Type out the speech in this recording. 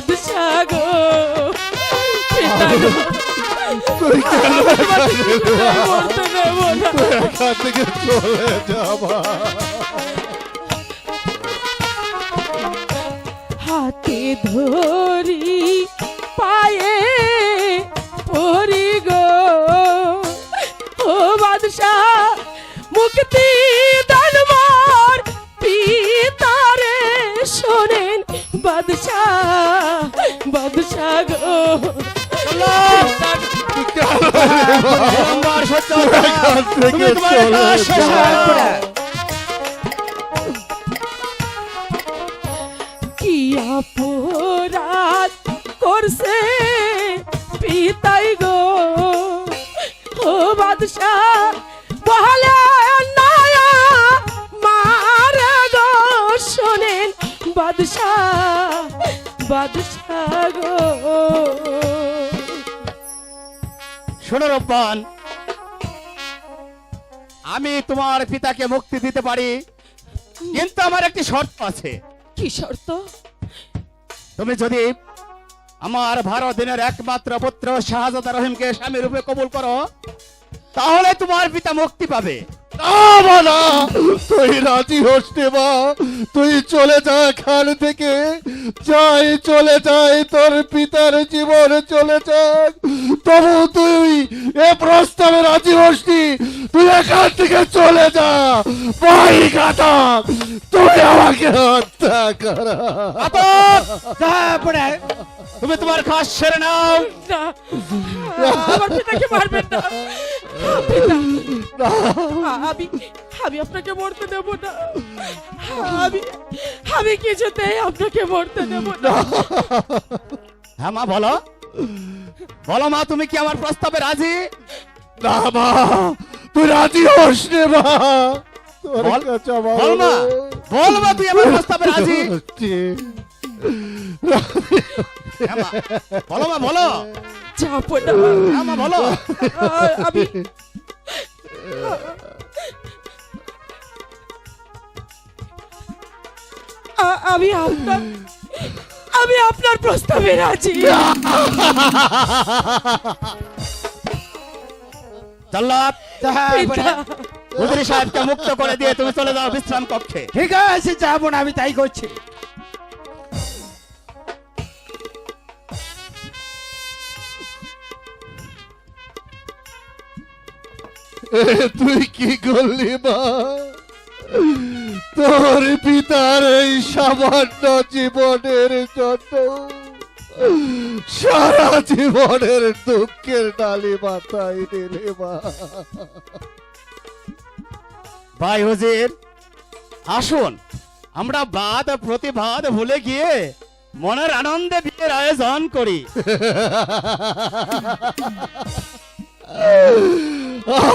বাদশাহ গো পিতা গো তুই কেন মরতে দেব না এখান থেকে চলে যাবা? হাতে ধরি পায়ে পরি গো ও বাদশাহ মুক্তি দান মোর পিতারে শোনেন বাদশাহ বাদশাহ গো তুই কেন এখান থেকে চলে যাবা? কি অপরাধ করছে পিতাই গো ও বাদশাহ বলে নয়া মারে গো শোনেন বাদশাহ বাদশাহ গো শোনো রব্বান, আমি তোমার পিতাকে মুক্তি দিতে পারি, কিন্তু আমার একটি শর্ত আছে। কি শর্ত? তুমি যদি আমার 12 দিনের একমাত্র পুত্র শাহজাদা রহিমকে স্বামী রূপে কবুল করো, তাহলে তোমার পিতা মুক্তি পাবে। না, তুই রাজি হোস নে মা, তুই চলে যা এখান থেকে, যাই চলে যাই, তোর পিতার জীবন চলে যাক, তবু তুই এ প্রস্তাবে রাজি হোস নি। তুই এখান থেকে চলে যা, ভাই কাটা, তুই আমাকে হত্যা করা। তুমি তোমার কাজ সেরে নাও। না আমার পিতাকে মারবেন না পিতা আমি আমি আপনাকে মরতে দেব না আমি আমি কিছুতেই আপনাকে মরতে দেব না হ্যাঁ মা, বলো বলো মা, তুমি কি আমার প্রস্তাবে রাজি? না মা, তুই রাজি হোস নে মা, তোর বল, কাছে আমার বল মা, বল মা, তুই আমার প্রস্তাবে রাজি? হ্যাঁ মা, বলো মা, বলো। চাপো না হ্যাঁ মা, বলো। আমি আমি আপনার আমি আপনার প্রস্তাবে রাজি জাল্লাদ, পিতা হুজুরি সাহেবকে মুক্ত করে দিয়ে তুমি চলে যাও বিশ্রাম কক্ষে। ঠিক আছে, যাবো না, আমি তাই করছি। তুই কি করলি মা? তোর পিতার এই সামান্য জীবনের জন্য সারা জীবনের দুঃখের ডালি মাথায় দিলে মা। ভাই হুজির, আসুন আমরা বাদ প্রতিবাদ ভুলে গিয়ে মনের আনন্দে বিয়ের আয়োজন করি।